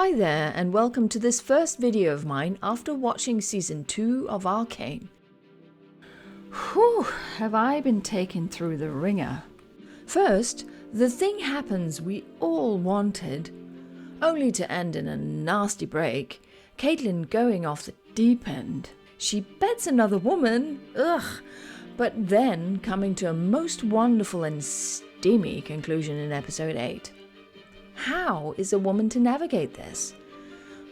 Hi there, and welcome to this first video of mine after watching Season 2 of Arcane. Whew, have I been taken through the ringer. First, the thing happens we all wanted, only to end in a nasty break, Caitlyn going off the deep end. She bets another woman, ugh, but then coming to a most wonderful and steamy conclusion in episode 8. How is a woman to navigate this?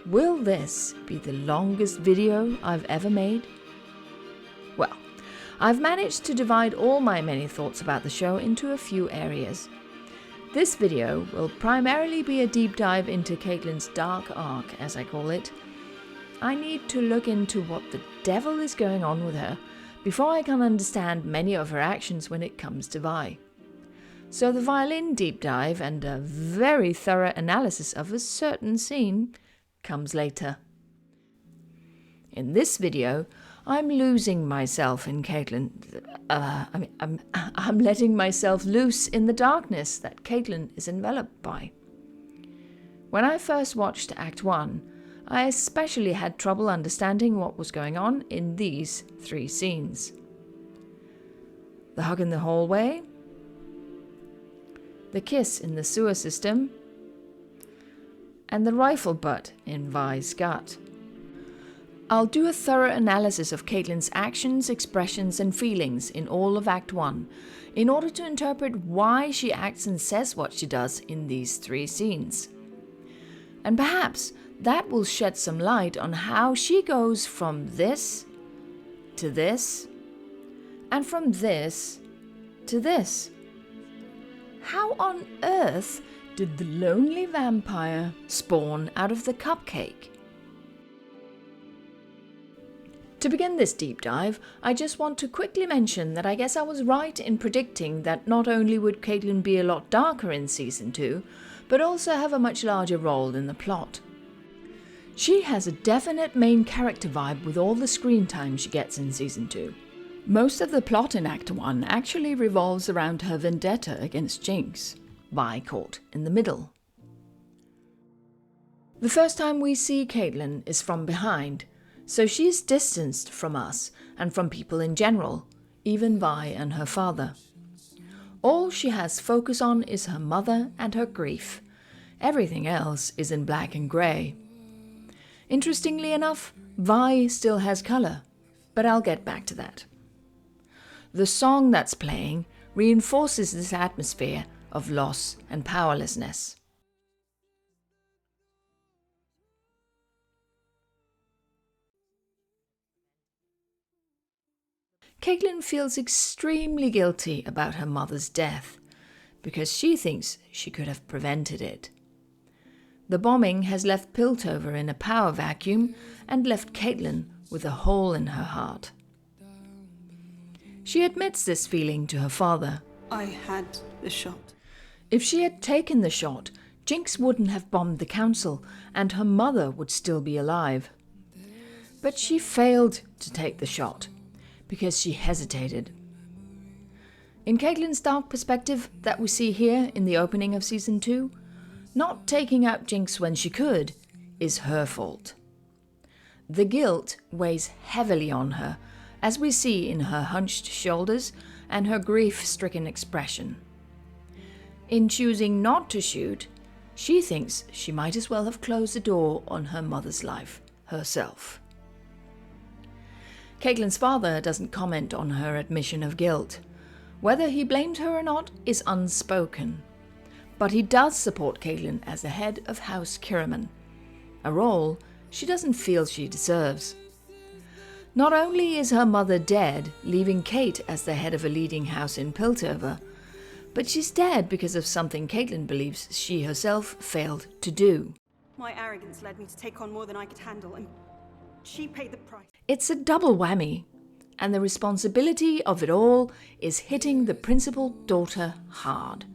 Will this be the longest video I've ever made? Well, I've managed to divide all my many thoughts about the show into a few areas. This video will primarily be a deep dive into Caitlyn's dark arc, as I call it. I need to look into what the devil is going on with her before I can understand many of her actions when it comes to Vi. So the violin deep dive and a very thorough analysis of a certain scene comes later. In this video, I'm losing myself in Caitlyn. I'm letting myself loose in the darkness that Caitlyn is enveloped by. When I first watched Act 1, I especially had trouble understanding what was going on in these 3 scenes. The hug in the hallway, the kiss in the sewer system, and the rifle butt in Vi's gut. I'll do a thorough analysis of Caitlyn's actions, expressions, and feelings in all of Act 1 in order to interpret why she acts and says what she does in these 3 scenes. And perhaps that will shed some light on how she goes from this to this, and from this to this. How on earth did the lonely vampire spawn out of the cupcake? To begin this deep dive, I just want to quickly mention that I guess I was right in predicting that not only would Caitlyn be a lot darker in Season 2, but also have a much larger role in the plot. She has a definite main character vibe with all the screen time she gets in Season 2. Most of the plot in Act 1 actually revolves around her vendetta against Jinx, Vi caught in the middle. The first time we see Caitlyn is from behind, so she is distanced from us and from people in general, even Vi and her father. All she has focus on is her mother and her grief. Everything else is in black and grey. Interestingly enough, Vi still has colour, but I'll get back to that. The song that's playing reinforces this atmosphere of loss and powerlessness. Caitlyn feels extremely guilty about her mother's death because she thinks she could have prevented it. The bombing has left Piltover in a power vacuum and left Caitlyn with a hole in her heart. She admits this feeling to her father. I had the shot. If she had taken the shot, Jinx wouldn't have bombed the council and her mother would still be alive. But she failed to take the shot because she hesitated. In Caitlyn's dark perspective that we see here in the opening of Season 2, not taking out Jinx when she could is her fault. The guilt weighs heavily on her, as we see in her hunched shoulders and her grief-stricken expression. In choosing not to shoot, she thinks she might as well have closed the door on her mother's life herself. Caitlyn's father doesn't comment on her admission of guilt. Whether he blamed her or not is unspoken. But he does support Caitlyn as the head of House Kiraman, a role she doesn't feel she deserves. Not only is her mother dead, leaving Kate as the head of a leading house in Piltover, but she's dead because of something Caitlyn believes she herself failed to do. My arrogance led me to take on more than I could handle, and she paid the price. It's a double whammy, and the responsibility of it all is hitting the principal daughter hard.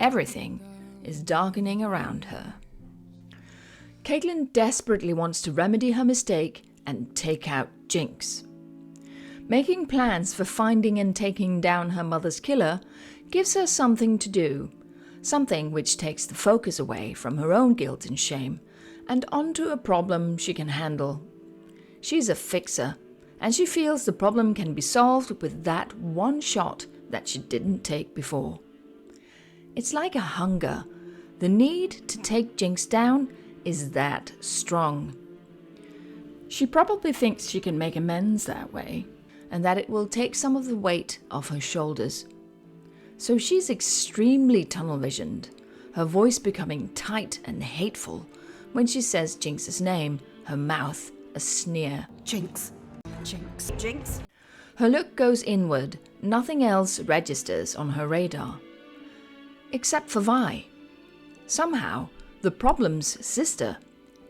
Everything is darkening around her. Caitlyn desperately wants to remedy her mistake and take out Jinx. Making plans for finding and taking down her mother's killer gives her something to do, something which takes the focus away from her own guilt and shame, and onto a problem she can handle. She's a fixer, and she feels the problem can be solved with that one shot that she didn't take before. It's like a hunger. The need to take Jinx down is that strong. She probably thinks she can make amends that way, and that it will take some of the weight off her shoulders. So she's extremely tunnel-visioned, her voice becoming tight and hateful when she says Jinx's name, her mouth a sneer. Jinx. Jinx. Jinx. Her look goes inward, nothing else registers on her radar. Except for Vi. Somehow, the problem's sister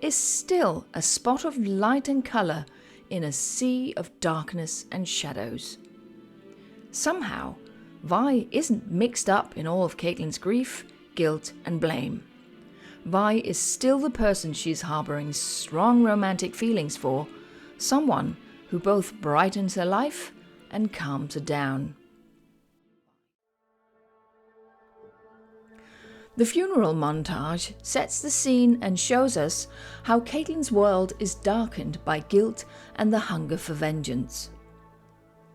is still a spot of light and colour in a sea of darkness and shadows. Somehow, Vi isn't mixed up in all of Caitlyn's grief, guilt and blame. Vi is still the person she's harbouring strong romantic feelings for, someone who both brightens her life and calms her down. The funeral montage sets the scene and shows us how Caitlyn's world is darkened by guilt and the hunger for vengeance.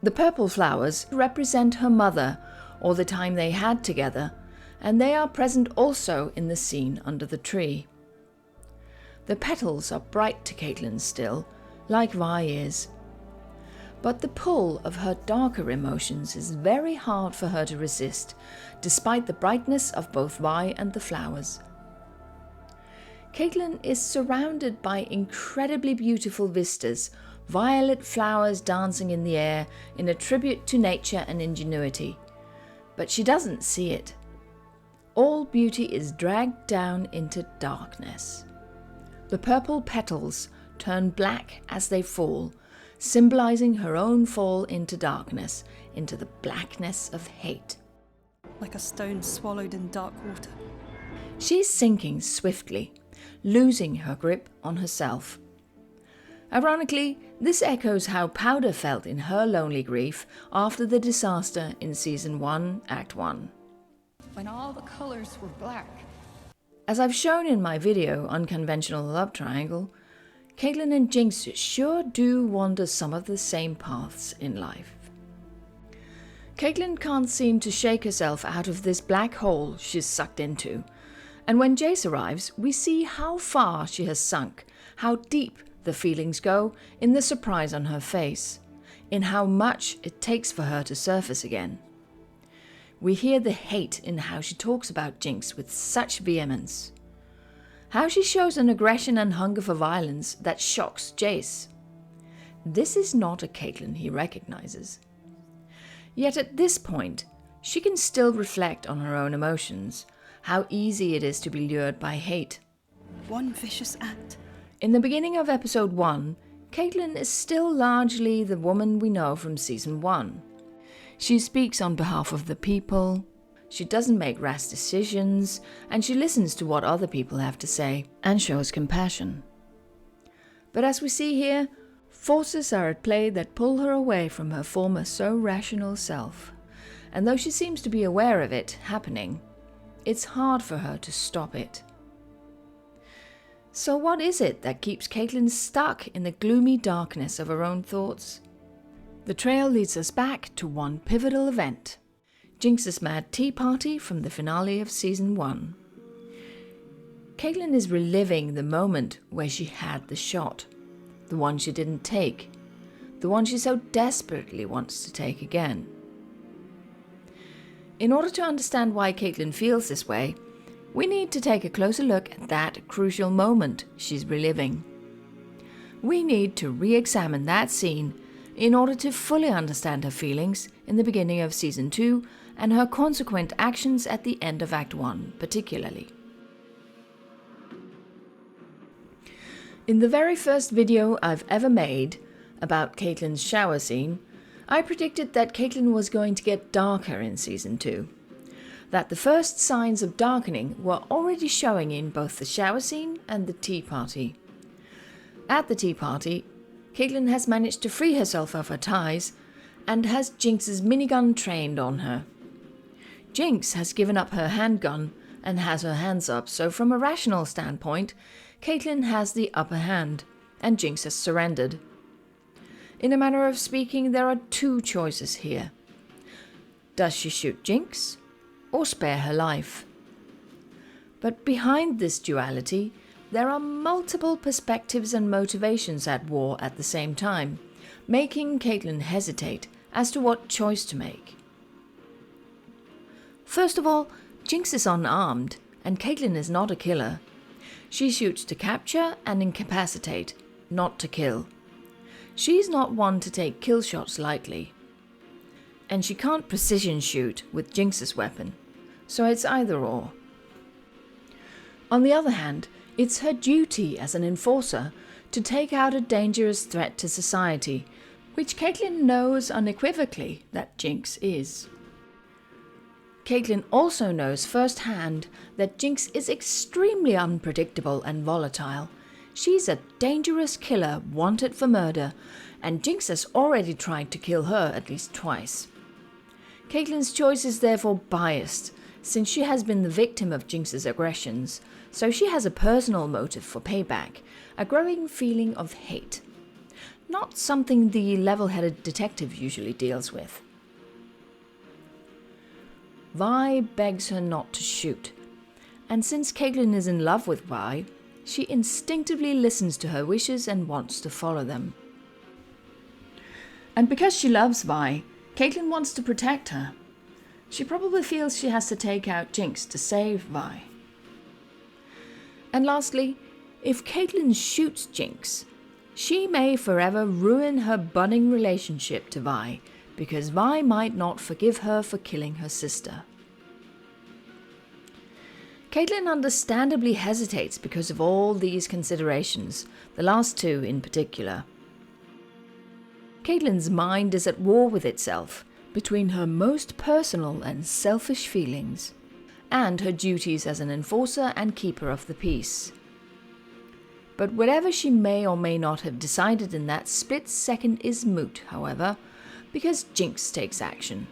The purple flowers represent her mother, or the time they had together, and they are present also in the scene under the tree. The petals are bright to Caitlyn still, like Vi is. But the pull of her darker emotions is very hard for her to resist, despite the brightness of both Vi and the flowers. Caitlyn is surrounded by incredibly beautiful vistas, violet flowers dancing in the air in a tribute to nature and ingenuity. But she doesn't see it. All beauty is dragged down into darkness. The purple petals turn black as they fall, symbolizing her own fall into darkness, into the blackness of hate. Like a stone swallowed in dark water. She's sinking swiftly, losing her grip on herself. Ironically, this echoes how Powder felt in her lonely grief after the disaster in Season 1, Act 1. When all the colors were black. As I've shown in my video, Unconventional Love Triangle, Caitlyn and Jinx sure do wander some of the same paths in life. Caitlyn can't seem to shake herself out of this black hole she's sucked into, and when Jace arrives, we see how far she has sunk, how deep the feelings go in the surprise on her face, in how much it takes for her to surface again. We hear the hate in how she talks about Jinx with such vehemence. How she shows an aggression and hunger for violence that shocks Jace. This is not a Caitlyn he recognizes. Yet at this point, she can still reflect on her own emotions, how easy it is to be lured by hate. One vicious act. In the beginning of episode 1, Caitlyn is still largely the woman we know from season 1. She speaks on behalf of the people, she doesn't make rash decisions, and she listens to what other people have to say and shows compassion. But as we see here, forces are at play that pull her away from her former so rational self, and though she seems to be aware of it happening, it's hard for her to stop it. So what is it that keeps Caitlyn stuck in the gloomy darkness of her own thoughts? The trail leads us back to one pivotal event, Jinx's mad tea party from the finale of season 1. Caitlyn is reliving the moment where she had the shot, the one she didn't take, the one she so desperately wants to take again. In order to understand why Caitlyn feels this way, we need to take a closer look at that crucial moment she's reliving. We need to re-examine that scene in order to fully understand her feelings in the beginning of Season 2 and her consequent actions at the end of Act 1 particularly. In the very first video I've ever made about Caitlyn's shower scene, I predicted that Caitlyn was going to get darker in Season 2. That the first signs of darkening were already showing in both the shower scene and the tea party. At the tea party, Caitlyn has managed to free herself of her ties and has Jinx's minigun trained on her. Jinx has given up her handgun and has her hands up, so from a rational standpoint, Caitlyn has the upper hand, and Jinx has surrendered. In a manner of speaking, there are two choices here. Does she shoot Jinx, or spare her life? But behind this duality, there are multiple perspectives and motivations at war at the same time, making Caitlyn hesitate as to what choice to make. First of all, Jinx is unarmed, and Caitlyn is not a killer. She shoots to capture and incapacitate, not to kill. She's not one to take kill shots lightly. And she can't precision shoot with Jinx's weapon, so it's either or. On the other hand, it's her duty as an enforcer to take out a dangerous threat to society, which Caitlyn knows unequivocally that Jinx is. Caitlyn also knows firsthand that Jinx is extremely unpredictable and volatile. She's a dangerous killer wanted for murder, and Jinx has already tried to kill her at least twice. Caitlyn's choice is therefore biased, since she has been the victim of Jinx's aggressions, so she has a personal motive for payback, a growing feeling of hate. Not something the level-headed detective usually deals with. Vi begs her not to shoot, and since Caitlyn is in love with Vi, she instinctively listens to her wishes and wants to follow them. And because she loves Vi, Caitlyn wants to protect her. She probably feels she has to take out Jinx to save Vi. And lastly, if Caitlyn shoots Jinx, she may forever ruin her budding relationship to Vi, because Vi might not forgive her for killing her sister. Caitlyn understandably hesitates because of all these considerations, the last two in particular. Caitlyn's mind is at war with itself, between her most personal and selfish feelings, and her duties as an enforcer and keeper of the peace. But whatever she may or may not have decided in that split second is moot, however, because Jinx takes action.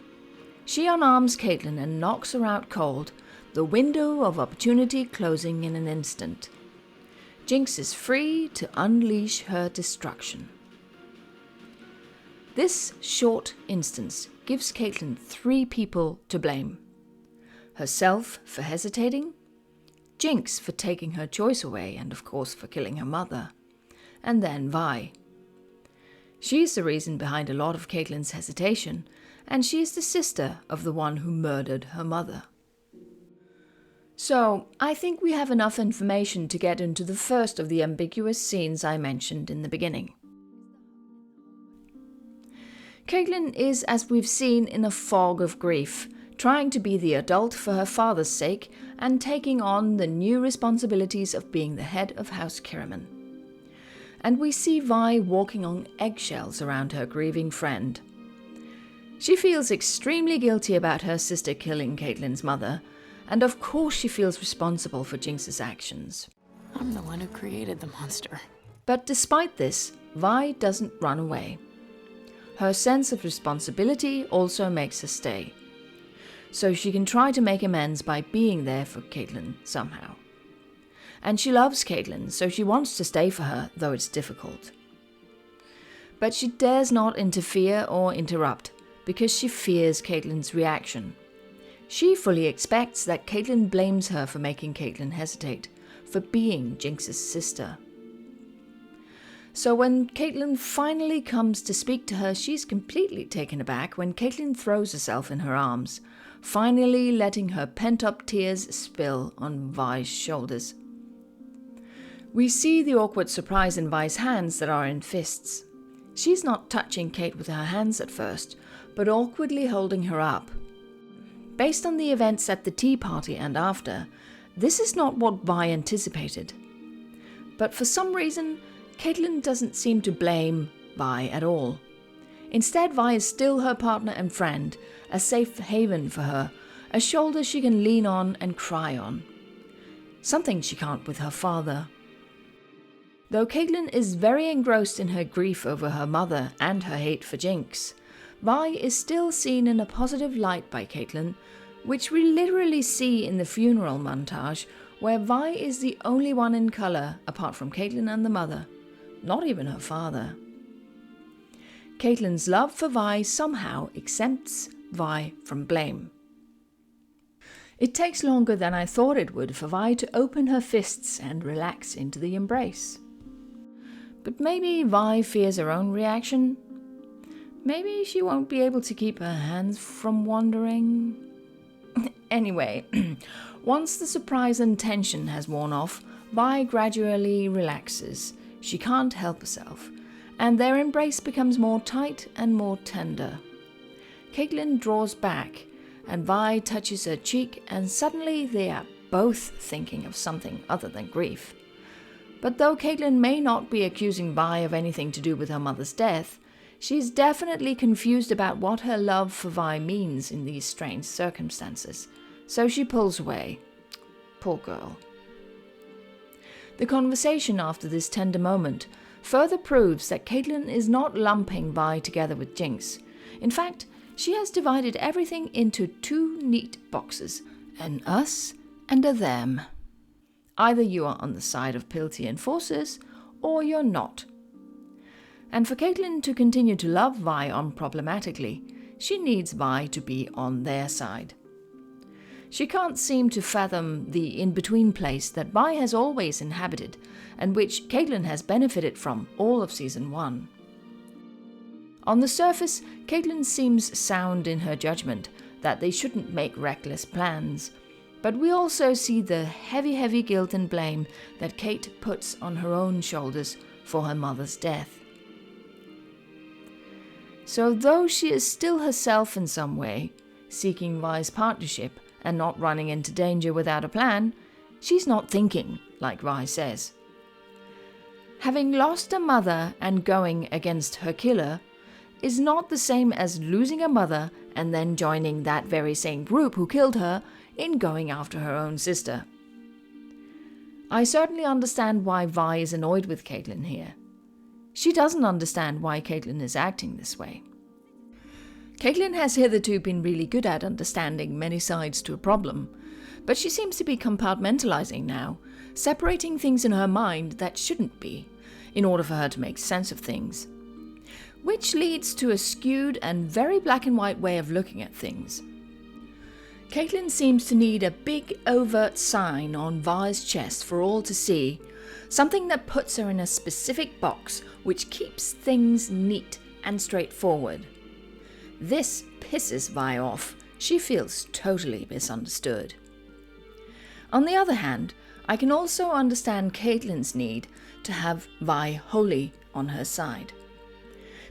She unarms Caitlyn and knocks her out cold, the window of opportunity closing in an instant. Jinx is free to unleash her destruction. This short instance gives Caitlyn three people to blame. Herself for hesitating, Jinx for taking her choice away and of course for killing her mother, and then Vi. She's the reason behind a lot of Caitlyn's hesitation, and she is the sister of the one who murdered her mother. So, I think we have enough information to get into the first of the ambiguous scenes I mentioned in the beginning. Caitlyn is, as we've seen, in a fog of grief, trying to be the adult for her father's sake and taking on the new responsibilities of being the head of House Kiriman. And we see Vi walking on eggshells around her grieving friend. She feels extremely guilty about her sister killing Caitlyn's mother, and of course she feels responsible for Jinx's actions. I'm the one who created the monster. But despite this, Vi doesn't run away. Her sense of responsibility also makes her stay, so she can try to make amends by being there for Caitlyn somehow. And she loves Caitlyn, so she wants to stay for her, though it's difficult. But she dares not interfere or interrupt, because she fears Caitlyn's reaction. She fully expects that Caitlyn blames her for making Caitlyn hesitate, for being Jinx's sister. So when Caitlyn finally comes to speak to her, she's completely taken aback when Caitlyn throws herself in her arms, finally letting her pent-up tears spill on Vi's shoulders. We see the awkward surprise in Vi's hands that are in fists. She's not touching Kate with her hands at first, but awkwardly holding her up. Based on the events at the tea party and after, this is not what Vi anticipated. But for some reason, Caitlyn doesn't seem to blame Vi at all. Instead, Vi is still her partner and friend, a safe haven for her, a shoulder she can lean on and cry on. Something she can't with her father. Though Caitlyn is very engrossed in her grief over her mother and her hate for Jinx, Vi is still seen in a positive light by Caitlyn, which we literally see in the funeral montage, where Vi is the only one in colour apart from Caitlyn and the mother, not even her father. Caitlyn's love for Vi somehow exempts Vi from blame. It takes longer than I thought it would for Vi to open her fists and relax into the embrace. But maybe Vi fears her own reaction. Maybe she won't be able to keep her hands from wandering. Anyway, once the surprise and tension has worn off, Vi gradually relaxes. She can't help herself, and their embrace becomes more tight and more tender. Caitlyn draws back, and Vi touches her cheek, and suddenly they are both thinking of something other than grief. But though Caitlyn may not be accusing Vi of anything to do with her mother's death, she's definitely confused about what her love for Vi means in these strange circumstances, so she pulls away. Poor girl. The conversation after this tender moment further proves that Caitlyn is not lumping Vi together with Jinx. In fact, she has divided everything into two neat boxes, an us and a them. Either you are on the side of Pilty and Forces, or you're not. And for Caitlyn to continue to love Vi unproblematically, she needs Vi to be on their side. She can't seem to fathom the in-between place that Vi has always inhabited, and which Caitlyn has benefited from all of Season 1. On the surface, Caitlyn seems sound in her judgment that they shouldn't make reckless plans, but we also see the heavy guilt and blame that Kate puts on her own shoulders for her mother's death. So though she is still herself in some way, seeking Vi's partnership and not running into danger without a plan, she's not thinking like Vi says. Having lost a mother and going against her killer is not the same as losing a mother and then joining that very same group who killed her in going after her own sister. I certainly understand why Vi is annoyed with Caitlyn here. She doesn't understand why Caitlyn is acting this way. Caitlyn has hitherto been really good at understanding many sides to a problem, but she seems to be compartmentalizing now, separating things in her mind that shouldn't be, in order for her to make sense of things. Which leads to a skewed and very black and white way of looking at things. Caitlyn seems to need a big overt sign on Vi's chest for all to see, something that puts her in a specific box which keeps things neat and straightforward. This pisses Vi off. She feels totally misunderstood. On the other hand, I can also understand Caitlyn's need to have Vi wholly on her side.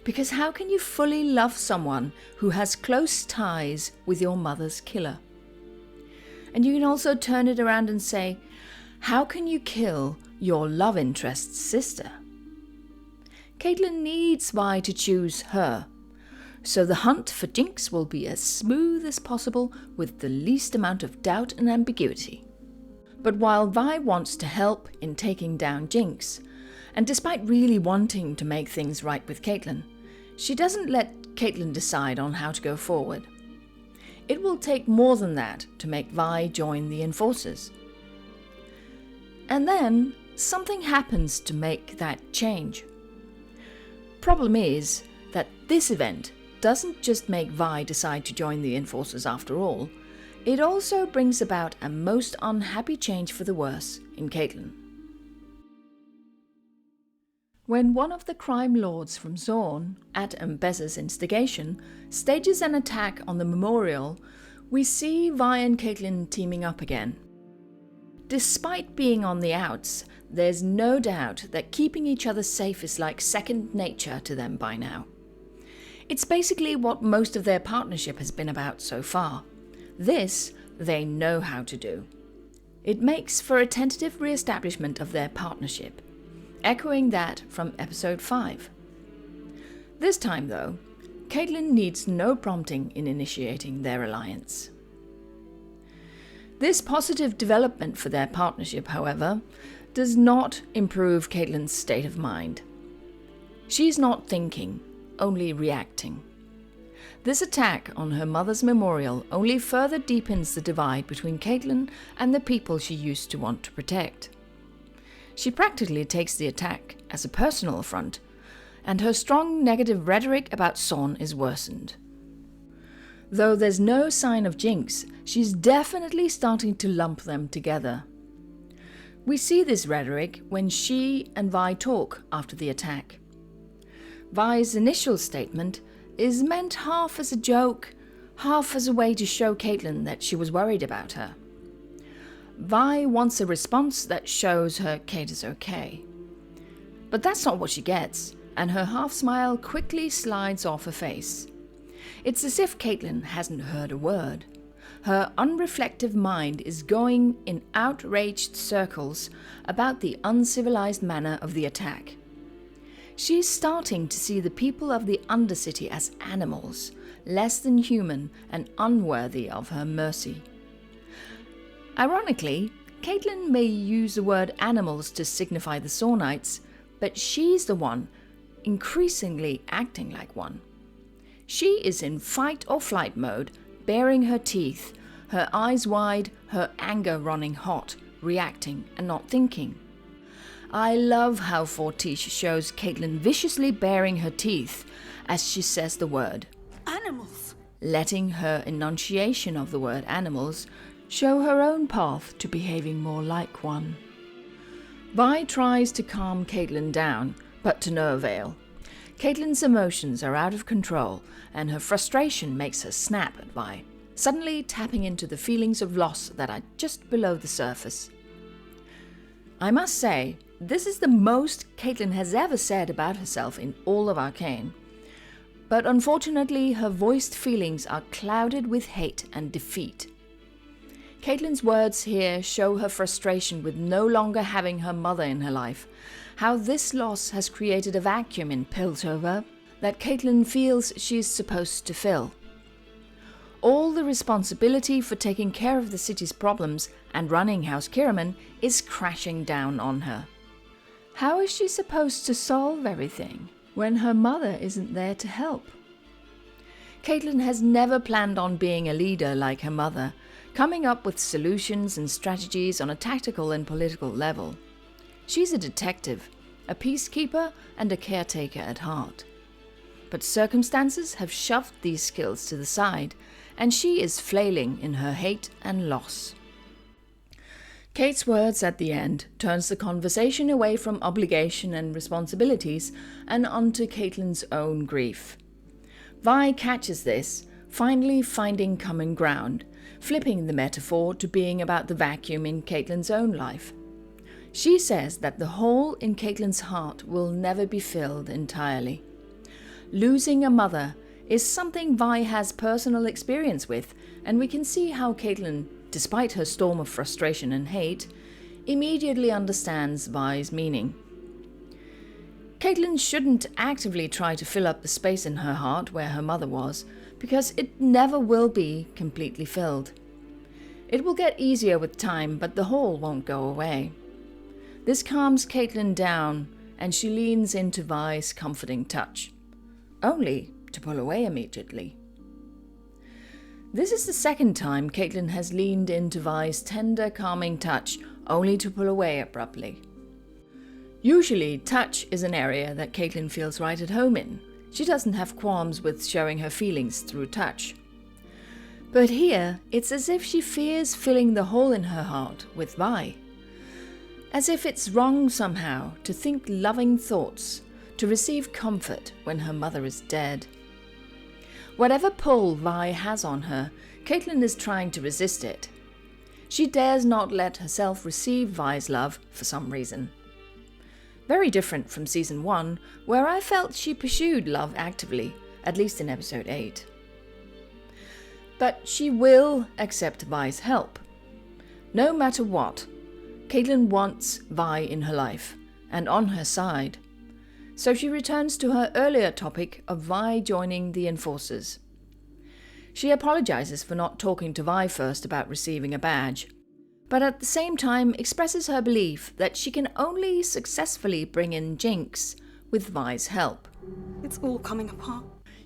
Because how can you fully love someone who has close ties with your mother's killer? And you can also turn it around and say, how can you kill your love interest's sister? Caitlyn needs Vi to choose her, so the hunt for Jinx will be as smooth as possible with the least amount of doubt and ambiguity. But while Vi wants to help in taking down Jinx, and despite really wanting to make things right with Caitlyn, she doesn't let Caitlyn decide on how to go forward. It will take more than that to make Vi join the Enforcers. And then something happens to make that change. Problem is that this event doesn't just make Vi decide to join the Enforcers after all, it also brings about a most unhappy change for the worse in Caitlyn. When one of the crime lords from Zorn, at Mbezza's instigation, stages an attack on the memorial, we see Vi and Caitlyn teaming up again. Despite being on the outs, there's no doubt that keeping each other safe is like second nature to them by now. It's basically what most of their partnership has been about so far. This they know how to do. It makes for a tentative re-establishment of their partnership, echoing that from episode 5. This time though, Caitlyn needs no prompting in initiating their alliance. This positive development for their partnership, however, does not improve Caitlyn's state of mind. She's not thinking, only reacting. This attack on her mother's memorial only further deepens the divide between Caitlyn and the people she used to want to protect. She practically takes the attack as a personal affront, and her strong negative rhetoric about Son is worsened. Though there's no sign of jinx, she's definitely starting to lump them together. We see this rhetoric when she and Vi talk after the attack. Vi's initial statement is meant half as a joke, half as a way to show Caitlyn that she was worried about her. Vi wants a response that shows her Kate is okay. But that's not what she gets, and her half-smile quickly slides off her face. It's as if Caitlyn hasn't heard a word. Her unreflective mind is going in outraged circles about the uncivilized manner of the attack. She's starting to see the people of the Undercity as animals, less than human and unworthy of her mercy. Ironically, Caitlyn may use the word animals to signify the Sornites, but she's the one increasingly acting like one. She is in fight or flight mode, baring her teeth, her eyes wide, her anger running hot, reacting and not thinking. I love how Fortiche shows Caitlyn viciously baring her teeth as she says the word Animals! letting her enunciation of the word animals show her own path to behaving more like one. Vi tries to calm Caitlyn down, but to no avail. Caitlyn's emotions are out of control, and her frustration makes her snap at Vi, suddenly tapping into the feelings of loss that are just below the surface. I must say, this is the most Caitlyn has ever said about herself in all of Arcane. But unfortunately, her voiced feelings are clouded with hate and defeat. Caitlyn's words here show her frustration with no longer having her mother in her life, how this loss has created a vacuum in Piltover that Caitlyn feels she's supposed to fill. All the responsibility for taking care of the city's problems and running House Kiraman is crashing down on her. How is she supposed to solve everything when her mother isn't there to help? Caitlyn has never planned on being a leader like her mother, coming up with solutions and strategies on a tactical and political level. She's a detective, a peacekeeper, and a caretaker at heart. But circumstances have shoved these skills to the side, and she is flailing in her hate and loss. Kate's words at the end turns the conversation away from obligation and responsibilities and onto Caitlyn's own grief. Vi catches this, finally finding common ground, flipping the metaphor to being about the vacuum in Caitlyn's own life. She says that the hole in Caitlyn's heart will never be filled entirely. Losing a mother is something Vi has personal experience with, and we can see how Caitlyn, despite her storm of frustration and hate, immediately understands Vi's meaning. Caitlyn shouldn't actively try to fill up the space in her heart where her mother was, because it never will be completely filled. It will get easier with time, but the hole won't go away. This calms Caitlyn down, and she leans into Vi's comforting touch, only to pull away immediately. This is the second time Caitlyn has leaned into Vi's tender, calming touch, only to pull away abruptly. Usually, touch is an area that Caitlyn feels right at home in. She doesn't have qualms with showing her feelings through touch. But here, it's as if she fears filling the hole in her heart with Vi. As if it's wrong somehow to think loving thoughts, to receive comfort when her mother is dead. Whatever pull Vi has on her, Caitlyn is trying to resist it. She dares not let herself receive Vi's love for some reason. Very different from Season 1, where I felt she pursued love actively, at least in Episode 8. But she will accept Vi's help. No matter what, Caitlyn wants Vi in her life, and on her side. So she returns to her earlier topic of Vi joining the Enforcers. She apologizes for not talking to Vi first about receiving a badge, but at the same time expresses her belief that she can only successfully bring in Jinx with Vi's help. It's all coming apart.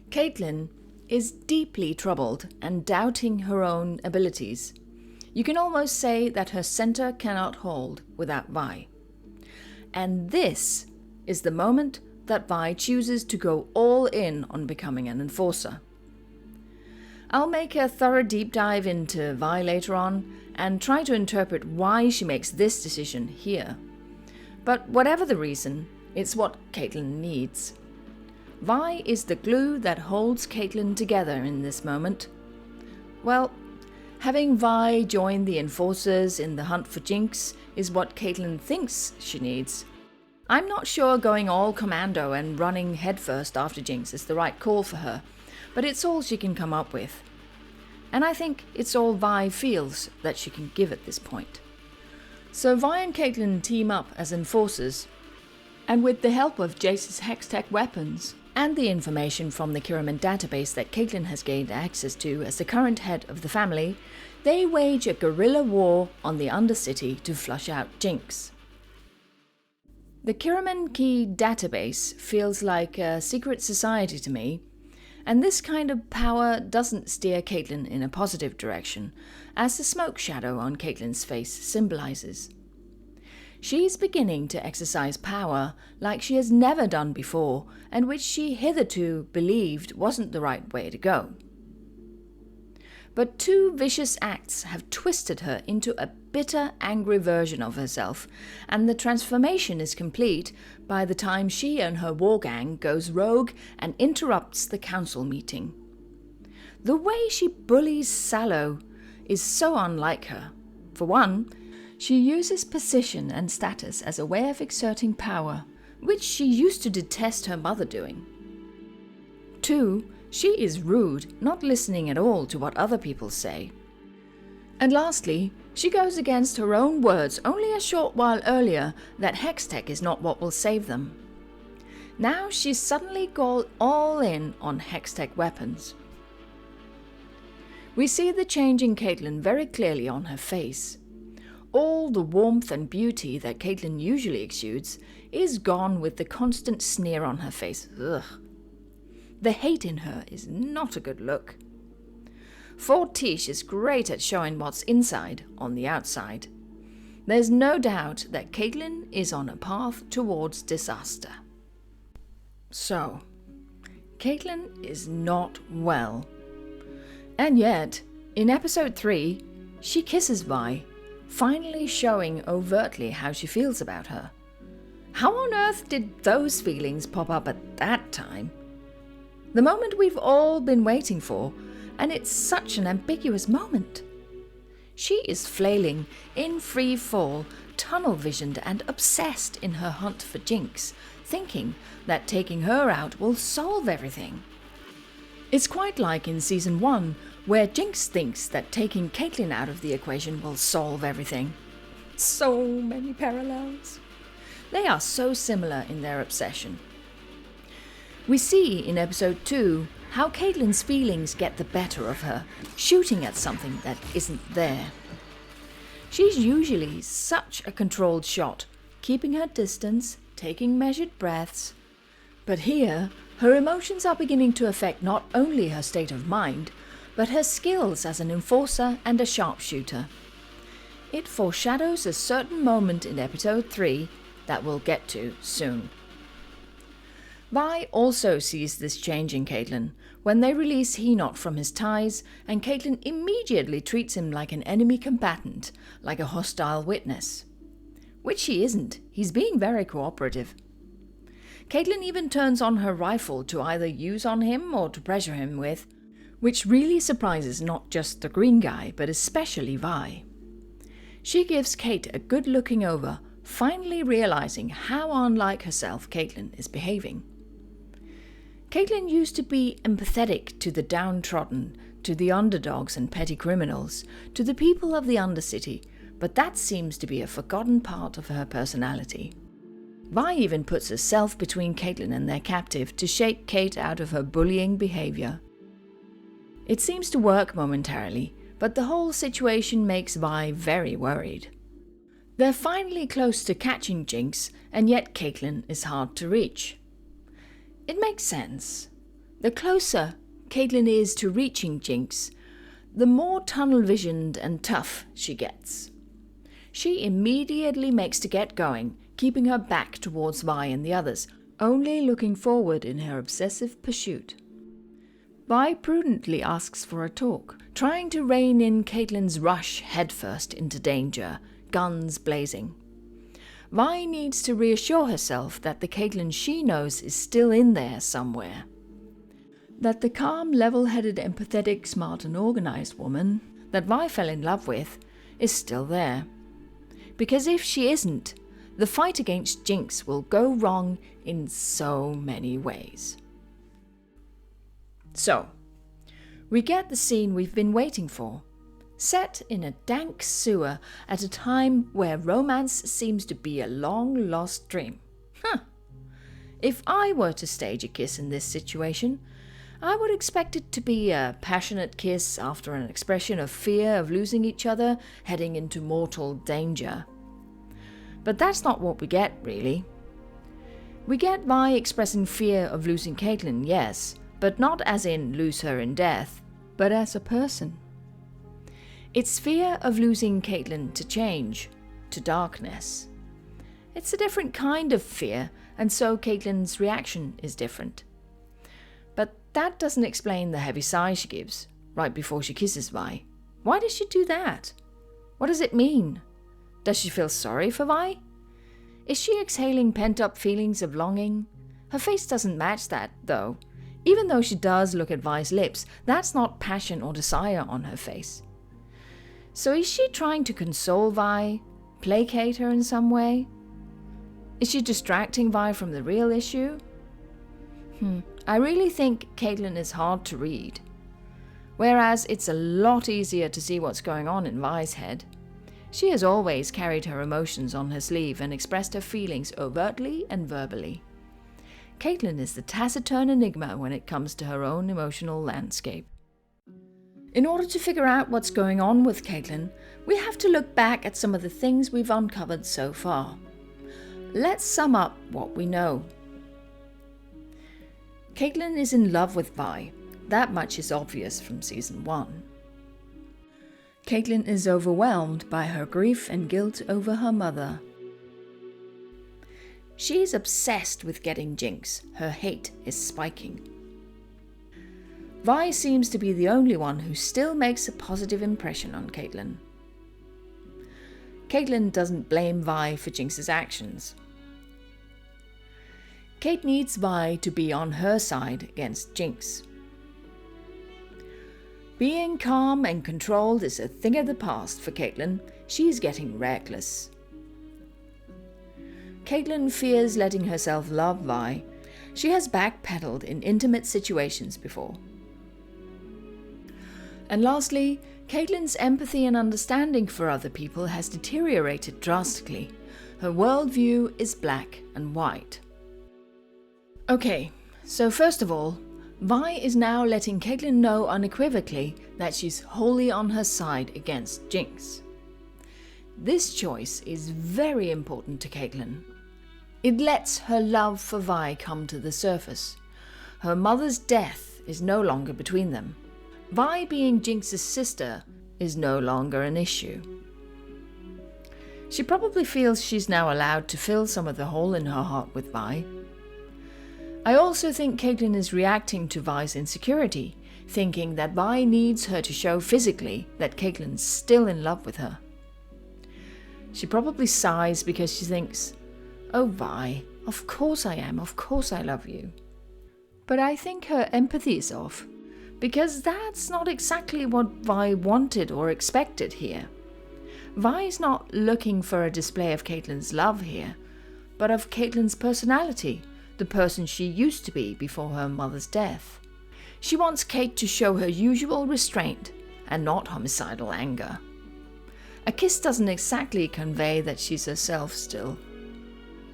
Caitlyn is deeply troubled and doubting her own abilities. You can almost say that her center cannot hold without Vi. And this is the moment that Vi chooses to go all in on becoming an enforcer. I'll make a thorough deep dive into Vi later on and try to interpret why she makes this decision here. But whatever the reason, it's what Caitlyn needs. Vi is the glue that holds Caitlyn together in this moment. Well, having Vi join the enforcers in the hunt for Jinx is what Caitlyn thinks she needs. I'm not sure going all commando and running headfirst after Jinx is the right call for her, but it's all she can come up with. And I think it's all Vi feels that she can give at this point. So Vi and Caitlyn team up as enforcers, and with the help of Jace's Hextech weapons and the information from the Kiraman database that Caitlyn has gained access to as the current head of the family, they wage a guerrilla war on the Undercity to flush out Jinx. The Kiraman Key database feels like a secret society to me, and this kind of power doesn't steer Caitlyn in a positive direction, as the smoke shadow on Caitlyn's face symbolizes. She's beginning to exercise power like she has never done before, and which she hitherto believed wasn't the right way to go. But two vicious acts have twisted her into a bitter, angry version of herself, and the transformation is complete by the time she and her war gang goes rogue and interrupts the council meeting. The way she bullies Sallow is so unlike her. For one, she uses position and status as a way of exerting power, which she used to detest her mother doing. Two, she is rude, not listening at all to what other people say. And lastly, she goes against her own words only a short while earlier that Hextech is not what will save them. Now she's suddenly gone all in on Hextech weapons. We see the change in Caitlyn very clearly on her face. All the warmth and beauty that Caitlyn usually exudes is gone with the constant sneer on her face. Ugh. The hate in her is not a good look. Fortiche is great at showing what's inside on the outside. There's no doubt that Caitlyn is on a path towards disaster. So, Caitlyn is not well. And yet, in episode 3, she kisses Vi, finally showing overtly how she feels about her. How on earth did those feelings pop up at that time? The moment we've all been waiting for, and it's such an ambiguous moment. She is flailing, in free fall, tunnel-visioned and obsessed in her hunt for Jinx, thinking that taking her out will solve everything. It's quite like in Season 1, where Jinx thinks that taking Caitlyn out of the equation will solve everything. So many parallels. They are so similar in their obsession. We see in episode 2 how Caitlyn's feelings get the better of her, shooting at something that isn't there. She's usually such a controlled shot, keeping her distance, taking measured breaths. But here, her emotions are beginning to affect not only her state of mind, but her skills as an enforcer and a sharpshooter. It foreshadows a certain moment in episode 3 that we'll get to soon. Vi also sees this change in Caitlyn when they release Henot from his ties, and Caitlyn immediately treats him like an enemy combatant, like a hostile witness. Which he isn't, he's being very cooperative. Caitlyn even turns on her rifle to either use on him or to pressure him with, which really surprises not just the green guy, but especially Vi. She gives Kate a good looking over, finally realizing how unlike herself Caitlyn is behaving. Caitlyn used to be empathetic to the downtrodden, to the underdogs and petty criminals, to the people of the Undercity, but that seems to be a forgotten part of her personality. Vi even puts herself between Caitlyn and their captive to shake Kate out of her bullying behavior. It seems to work momentarily, but the whole situation makes Vi very worried. They're finally close to catching Jinx, and yet Caitlyn is hard to reach. It makes sense. The closer Caitlyn is to reaching Jinx, the more tunnel-visioned and tough she gets. She immediately makes to get going, keeping her back towards Vi and the others, only looking forward in her obsessive pursuit. Vi prudently asks for a talk, trying to rein in Caitlyn's rush headfirst into danger, guns blazing. Vi needs to reassure herself that the Caitlyn she knows is still in there somewhere. That the calm, level-headed, empathetic, smart and organised woman that Vi fell in love with is still there. Because if she isn't, the fight against Jinx will go wrong in so many ways. So, we get the scene we've been waiting for. Set in a dank sewer at a time where romance seems to be a long-lost dream. If I were to stage a kiss in this situation, I would expect it to be a passionate kiss after an expression of fear of losing each other, heading into mortal danger. But that's not what we get, really. We get Vi expressing fear of losing Caitlyn, yes, but not as in lose her in death, but as a person. It's fear of losing Caitlyn to change, to darkness. It's a different kind of fear, and so Caitlyn's reaction is different. But that doesn't explain the heavy sigh she gives right before she kisses Vi. Why does she do that? What does it mean? Does she feel sorry for Vi? Is she exhaling pent-up feelings of longing? Her face doesn't match that, though. Even though she does look at Vi's lips, that's not passion or desire on her face. So is she trying to console Vi? Placate her in some way? Is she distracting Vi from the real issue? I really think Caitlyn is hard to read. Whereas it's a lot easier to see what's going on in Vi's head. She has always carried her emotions on her sleeve and expressed her feelings overtly and verbally. Caitlyn is the taciturn enigma when it comes to her own emotional landscape. In order to figure out what's going on with Caitlyn, we have to look back at some of the things we've uncovered so far. Let's sum up what we know. Caitlyn is in love with Vi. That much is obvious from Season 1. Caitlyn is overwhelmed by her grief and guilt over her mother. She is obsessed with getting Jinx. Her hate is spiking. Vi seems to be the only one who still makes a positive impression on Caitlyn. Caitlyn doesn't blame Vi for Jinx's actions. Kate needs Vi to be on her side against Jinx. Being calm and controlled is a thing of the past for Caitlyn. She's getting reckless. Caitlyn fears letting herself love Vi. She has backpedaled in intimate situations before. And lastly, Caitlyn's empathy and understanding for other people has deteriorated drastically. Her worldview is black and white. Okay, so first of all, Vi is now letting Caitlyn know unequivocally that she's wholly on her side against Jinx. This choice is very important to Caitlyn. It lets her love for Vi come to the surface. Her mother's death is no longer between them. Vi being Jinx's sister is no longer an issue. She probably feels she's now allowed to fill some of the hole in her heart with Vi. I also think Caitlyn is reacting to Vi's insecurity, thinking that Vi needs her to show physically that Caitlyn's still in love with her. She probably sighs because she thinks, "Oh Vi, of course I am, of course I love you." But I think her empathy is off, because that's not exactly what Vi wanted or expected here. Vi's not looking for a display of Caitlyn's love here, but of Caitlyn's personality, the person she used to be before her mother's death. She wants Kate to show her usual restraint and not homicidal anger. A kiss doesn't exactly convey that she's herself still.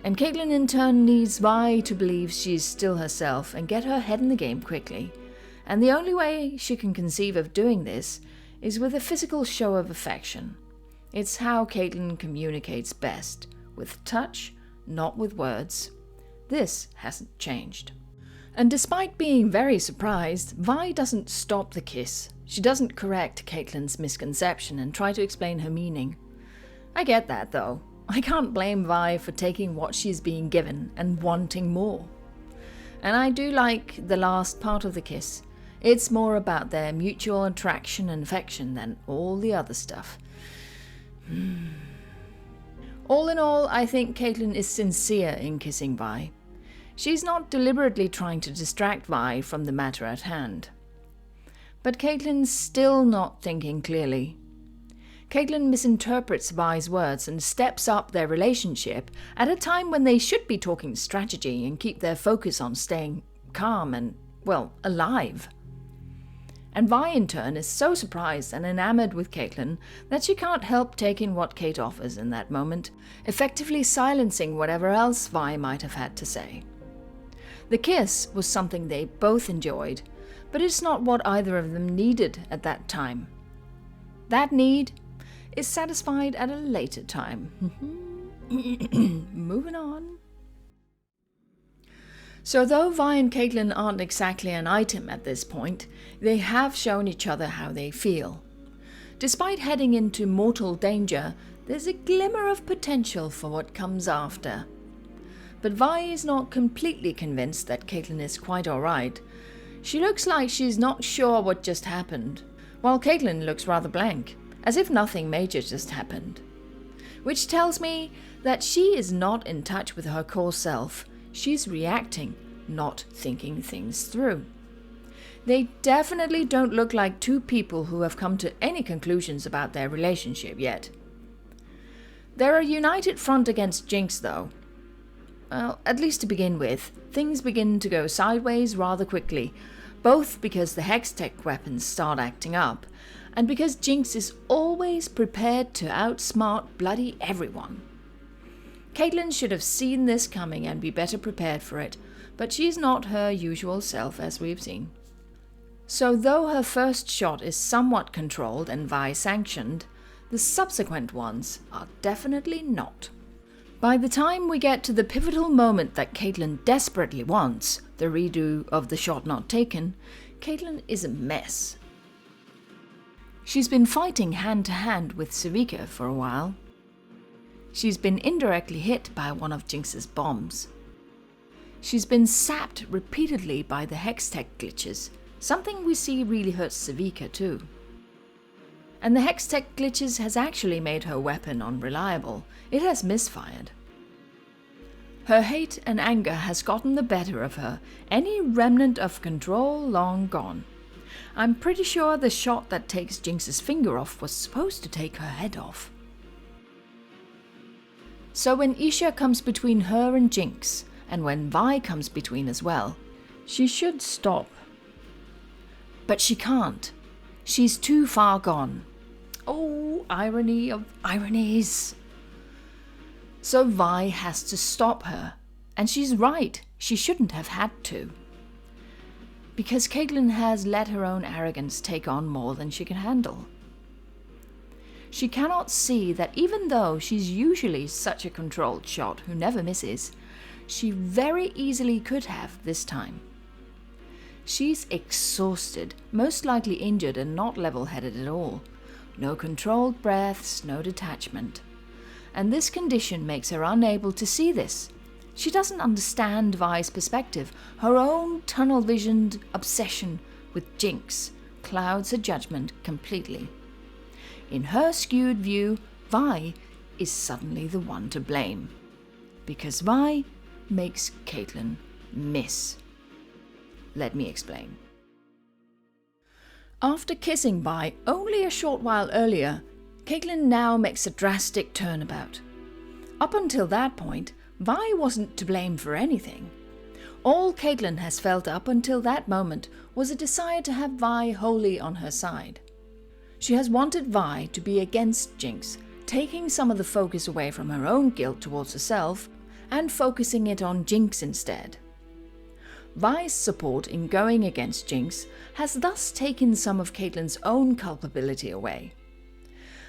And Caitlyn in turn needs Vi to believe she's still herself and get her head in the game quickly. And the only way she can conceive of doing this is with a physical show of affection. It's how Caitlyn communicates best, with touch, not with words. This hasn't changed. And despite being very surprised, Vi doesn't stop the kiss. She doesn't correct Caitlyn's misconception and try to explain her meaning. I get that though. I can't blame Vi for taking what she's being given and wanting more. And I do like the last part of the kiss. It's more about their mutual attraction and affection than all the other stuff. All in all, I think Caitlyn is sincere in kissing Vi. She's not deliberately trying to distract Vi from the matter at hand. But Caitlyn's still not thinking clearly. Caitlyn misinterprets Vi's words and steps up their relationship at a time when they should be talking strategy and keep their focus on staying calm and, well, alive. And Vi in turn is so surprised and enamored with Caitlyn that she can't help taking what Kate offers in that moment, effectively silencing whatever else Vi might have had to say. The kiss was something they both enjoyed, but it's not what either of them needed at that time. That need is satisfied at a later time. Moving on. So though Vi and Caitlyn aren't exactly an item at this point, they have shown each other how they feel. Despite heading into mortal danger, there's a glimmer of potential for what comes after. But Vi is not completely convinced that Caitlyn is quite alright. She looks like she's not sure what just happened, while Caitlyn looks rather blank, as if nothing major just happened. Which tells me that she is not in touch with her core self. She's reacting, not thinking things through. They definitely don't look like two people who have come to any conclusions about their relationship yet. They're a united front against Jinx though. Well, at least to begin with, things begin to go sideways rather quickly, both because the Hextech weapons start acting up, and because Jinx is always prepared to outsmart bloody everyone. Caitlyn should have seen this coming and be better prepared for it, but she's not her usual self as we've seen. So though her first shot is somewhat controlled and Vi sanctioned, the subsequent ones are definitely not. By the time we get to the pivotal moment that Caitlyn desperately wants, the redo of the shot not taken, Caitlyn is a mess. She's been fighting hand to hand with Savika for a while. She's been indirectly hit by one of Jinx's bombs. She's been sapped repeatedly by the Hextech glitches, something we see really hurts Savika too. And the Hextech glitches has actually made her weapon unreliable. It has misfired. Her hate and anger has gotten the better of her, any remnant of control long gone. I'm pretty sure the shot that takes Jinx's finger off was supposed to take her head off. So when Isha comes between her and Jinx, and when Vi comes between as well, she should stop. But she can't. She's too far gone. Oh, irony of ironies. So Vi has to stop her, and she's right, she shouldn't have had to. Because Caitlyn has let her own arrogance take on more than she can handle. She cannot see that even though she's usually such a controlled shot who never misses, she very easily could have this time. She's exhausted, most likely injured and not level-headed at all. No controlled breaths, no detachment. And this condition makes her unable to see this. She doesn't understand Vi's perspective. Her own tunnel-visioned obsession with Jinx clouds her judgment completely. In her skewed view, Vi is suddenly the one to blame. Because Vi makes Caitlyn miss. Let me explain. After kissing Vi only a short while earlier, Caitlyn now makes a drastic turnabout. Up until that point, Vi wasn't to blame for anything. All Caitlyn has felt up until that moment was a desire to have Vi wholly on her side. She has wanted Vi to be against Jinx, taking some of the focus away from her own guilt towards herself and focusing it on Jinx instead. Vi's support in going against Jinx has thus taken some of Caitlyn's own culpability away.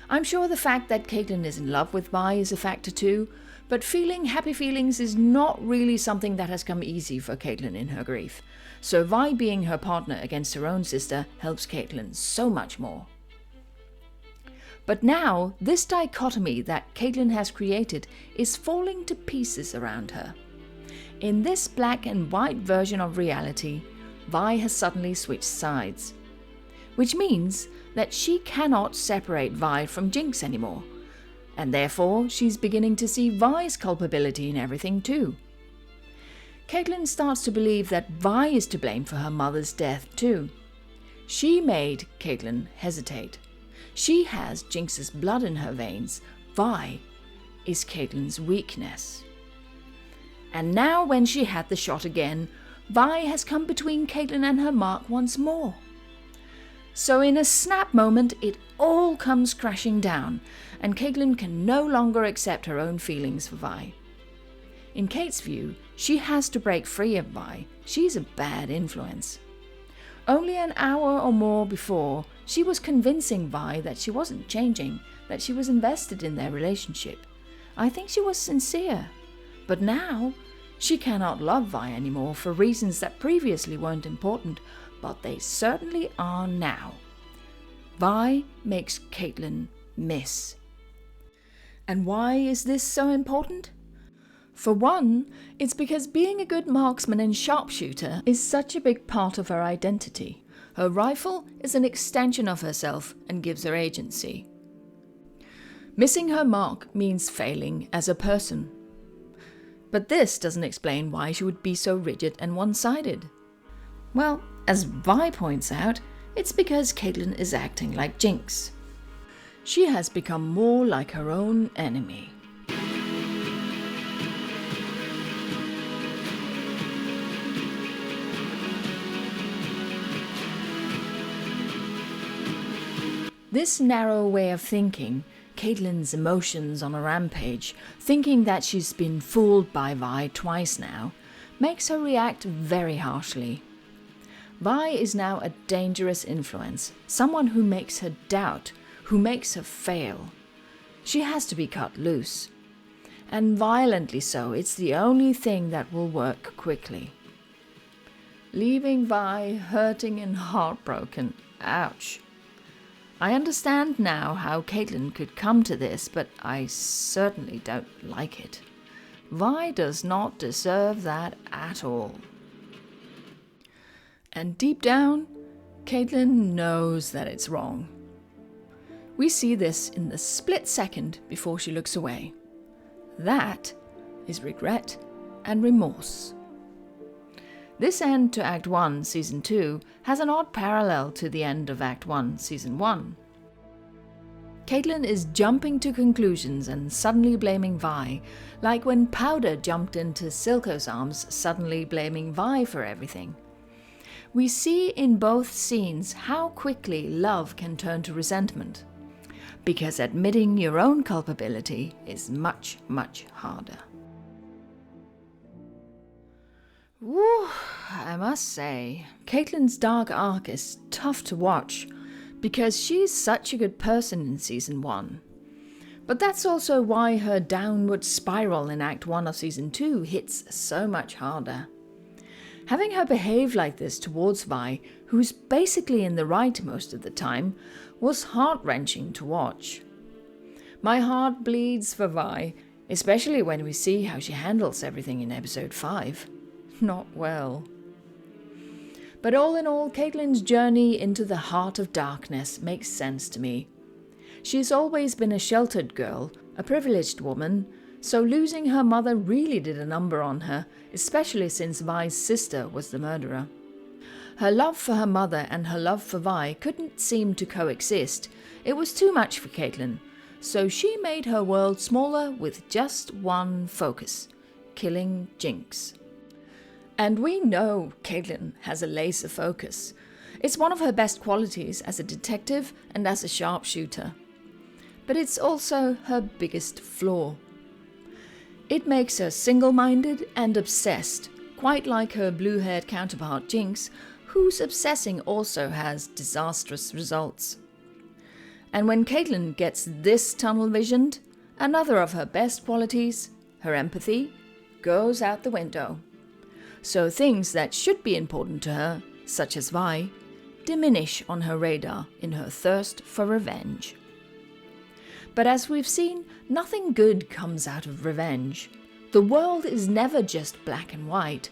I'm sure the fact that Caitlyn is in love with Vi is a factor too, But feeling happy feelings is not really something that has come easy for Caitlyn in her grief. So Vi being her partner against her own sister helps Caitlyn so much more. But now, this dichotomy that Caitlyn has created is falling to pieces around her. In this black and white version of reality, Vi has suddenly switched sides. Which means that she cannot separate Vi from Jinx anymore. And therefore, she's beginning to see Vi's culpability in everything too. Caitlyn starts to believe that Vi is to blame for her mother's death too. She made Caitlyn hesitate. She has Jinx's blood in her veins. Vi is Caitlyn's weakness. And now when she had the shot again, Vi has come between Caitlyn and her mark once more. So in a snap moment, it all comes crashing down, and Caitlyn can no longer accept her own feelings for Vi. In Kate's view, she has to break free of Vi. She's a bad influence. Only an hour or more before, she was convincing Vi that she wasn't changing, that she was invested in their relationship. I think she was sincere. But now, she cannot love Vi anymore for reasons that previously weren't important, but they certainly are now. Vi makes Caitlyn miss. And why is this so important? For one, it's because being a good marksman and sharpshooter is such a big part of her identity. Her rifle is an extension of herself and gives her agency. Missing her mark means failing as a person. But this doesn't explain why she would be so rigid and one-sided. Well, as Vi points out, it's because Caitlyn is acting like Jinx. She has become more like her own enemy. This narrow way of thinking, Caitlyn's emotions on a rampage, thinking that she's been fooled by Vi twice now, makes her react very harshly. Vi is now a dangerous influence, someone who makes her doubt, who makes her fail. She has to be cut loose. And violently so, it's the only thing that will work quickly. Leaving Vi hurting and heartbroken, ouch. I understand now how Caitlyn could come to this, but I certainly don't like it. Vi does not deserve that at all. And deep down, Caitlyn knows that it's wrong. We see this in the split second before she looks away. That is regret and remorse. This end to Act 1, Season 2 has an odd parallel to the end of Act 1, Season 1. Caitlyn is jumping to conclusions and suddenly blaming Vi, like when Powder jumped into Silco's arms, suddenly blaming Vi for everything. We see in both scenes how quickly love can turn to resentment, because admitting your own culpability is much, much harder. Woo, I must say, Caitlyn's dark arc is tough to watch, because she's such a good person in Season 1. But that's also why her downward spiral in Act 1 of Season 2 hits so much harder. Having her behave like this towards Vi, who's basically in the right most of the time, was heart-wrenching to watch. My heart bleeds for Vi, especially when we see how she handles everything in Episode 5. Not well. But all in all, Caitlyn's journey into the heart of darkness makes sense to me. She's always been a sheltered girl, a privileged woman, so losing her mother really did a number on her, especially since Vi's sister was the murderer. Her love for her mother and her love for Vi couldn't seem to coexist. It was too much for Caitlyn, so she made her world smaller with just one focus: killing Jinx. And we know Caitlyn has a laser focus. It's one of her best qualities as a detective and as a sharpshooter. But it's also her biggest flaw. It makes her single-minded and obsessed, quite like her blue-haired counterpart Jinx, whose obsessing also has disastrous results. And when Caitlyn gets this tunnel-visioned, another of her best qualities, her empathy, goes out the window. So things that should be important to her, such as Vi, diminish on her radar in her thirst for revenge. But as we've seen, nothing good comes out of revenge. The world is never just black and white.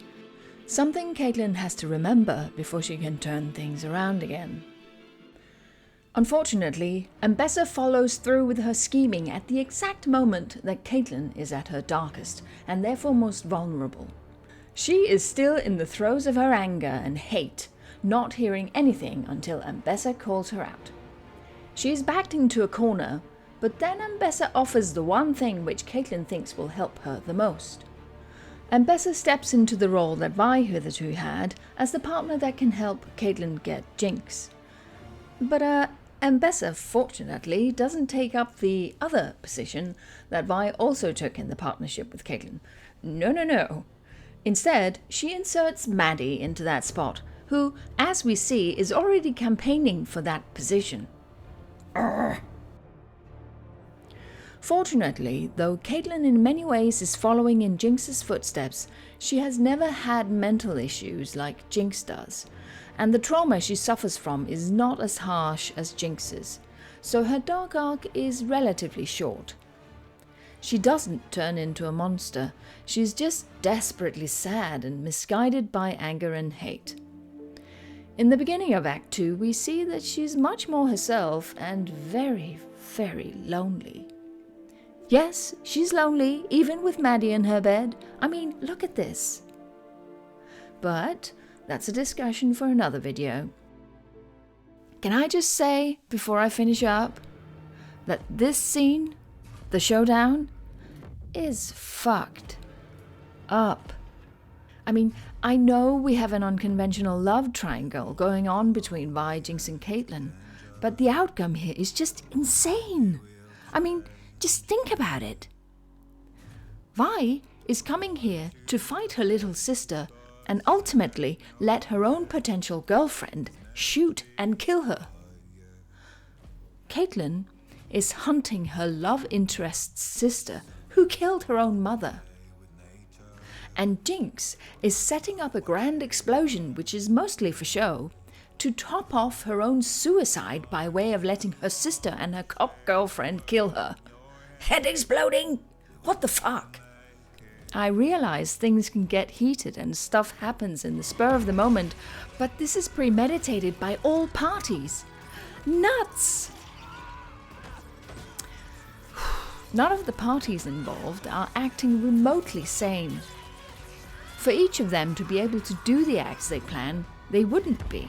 Something Caitlyn has to remember before she can turn things around again. Unfortunately, Ambessa follows through with her scheming at the exact moment that Caitlyn is at her darkest and therefore most vulnerable. She is still in the throes of her anger and hate, not hearing anything until Ambessa calls her out. She is backed into a corner, but then Ambessa offers the one thing which Caitlyn thinks will help her the most. Ambessa steps into the role that Vi hitherto had as the partner that can help Caitlyn get Jinx. But Ambessa fortunately doesn't take up the other position that Vi also took in the partnership with Caitlyn. No. Instead, she inserts Maddie into that spot, who, as we see, is already campaigning for that position. Urgh. Fortunately, though Caitlyn in many ways is following in Jinx's footsteps, she has never had mental issues like Jinx does, and the trauma she suffers from is not as harsh as Jinx's, so her dark arc is relatively short. She doesn't turn into a monster, she's just desperately sad and misguided by anger and hate. In the beginning of Act 2, we see that she's much more herself and very, very lonely. Yes, she's lonely, even with Maddie in her bed. I mean, look at this. But that's a discussion for another video. Can I just say, before I finish up, that this scene, the showdown, is fucked up. I mean, I know we have an unconventional love triangle going on between Vi, Jinx and Caitlyn, but the outcome here is just insane. I mean, just think about it. Vi is coming here to fight her little sister and ultimately let her own potential girlfriend shoot and kill her. Caitlyn is hunting her love interest's sister who killed her own mother. And Jinx is setting up a grand explosion, which is mostly for show, to top off her own suicide by way of letting her sister and her cop girlfriend kill her. Head exploding? What the fuck? I realize things can get heated and stuff happens in the spur of the moment, but this is premeditated by all parties. Nuts! None of the parties involved are acting remotely sane. For each of them to be able to do the acts they plan, they wouldn't be.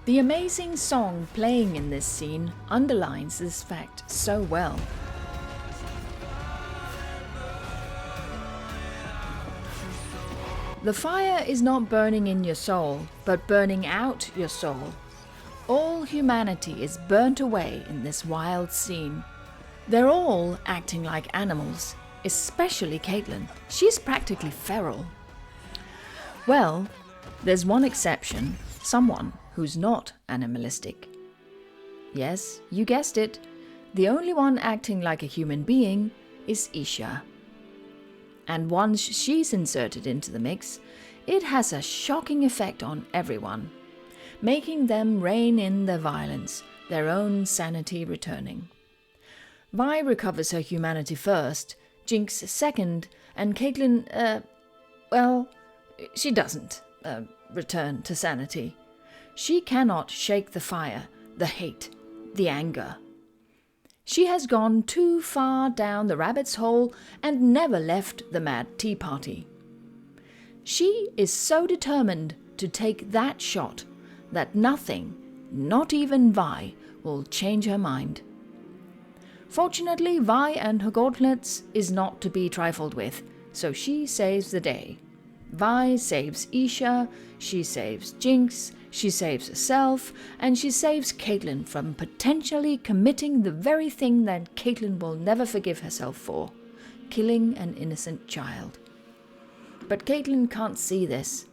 The amazing song playing in this scene underlines this fact so well. The fire is not burning in your soul, but burning out your soul. All humanity is burnt away in this wild scene. They're all acting like animals, especially Caitlyn. She's practically feral. Well, there's one exception, someone who's not animalistic. Yes, you guessed it. The only one acting like a human being is Isha. And once she's inserted into the mix, it has a shocking effect on everyone, making them rein in their violence, their own sanity returning. Vi recovers her humanity first, Jinx second, and Caitlyn, she doesn't return to sanity. She cannot shake the fire, the hate, the anger. She has gone too far down the rabbit's hole and never left the mad tea party. She is so determined to take that shot that nothing, not even Vi, will change her mind. Fortunately, Vi and her gauntlets is not to be trifled with, so she saves the day. Vi saves Isha, she saves Jinx, she saves herself, and she saves Caitlyn from potentially committing the very thing that Caitlyn will never forgive herself for, killing an innocent child. But Caitlyn can't see this.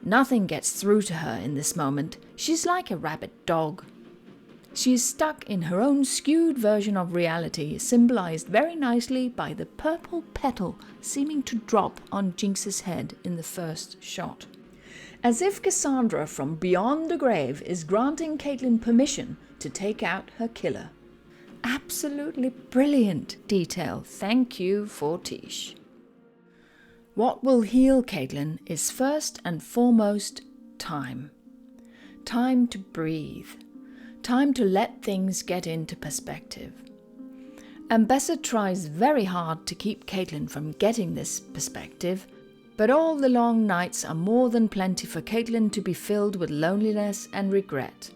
Nothing gets through to her in this moment. She's like a rabid dog. She is stuck in her own skewed version of reality, symbolized very nicely by the purple petal seeming to drop on Jinx's head in the first shot. As if Cassandra from beyond the grave is granting Caitlyn permission to take out her killer. Absolutely brilliant detail. Thank you, Fortiche. What will heal Caitlyn is first and foremost time. Time to breathe. Time to let things get into perspective. Ambessa tries very hard to keep Caitlyn from getting this perspective, but all the long nights are more than plenty for Caitlyn to be filled with loneliness and regret.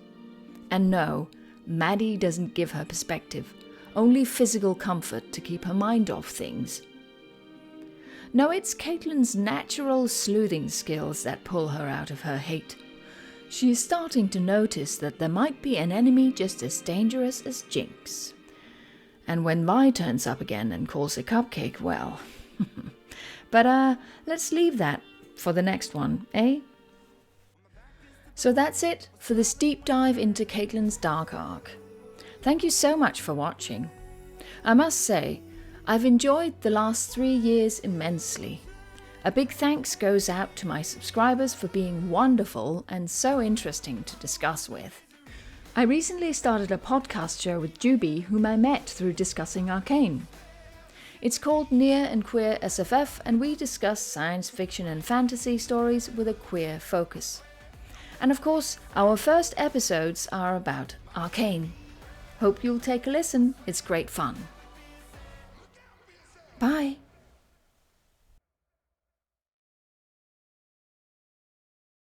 And no, Maddie doesn't give her perspective, only physical comfort to keep her mind off things. No, it's Caitlyn's natural sleuthing skills that pull her out of her hate. She is starting to notice that there might be an enemy just as dangerous as Jinx. And when Vi turns up again and calls her cupcake, well... But let's leave that for the next one, eh? So that's it for this deep dive into Caitlyn's dark arc. Thank you so much for watching. I must say, I've enjoyed the last 3 years immensely. A big thanks goes out to my subscribers for being wonderful and so interesting to discuss with. I recently started a podcast show with Juby, whom I met through discussing Arcane. It's called Near and Queer SFF, and we discuss science fiction and fantasy stories with a queer focus. And of course, our first episodes are about Arcane. Hope you'll take a listen, it's great fun. Bye!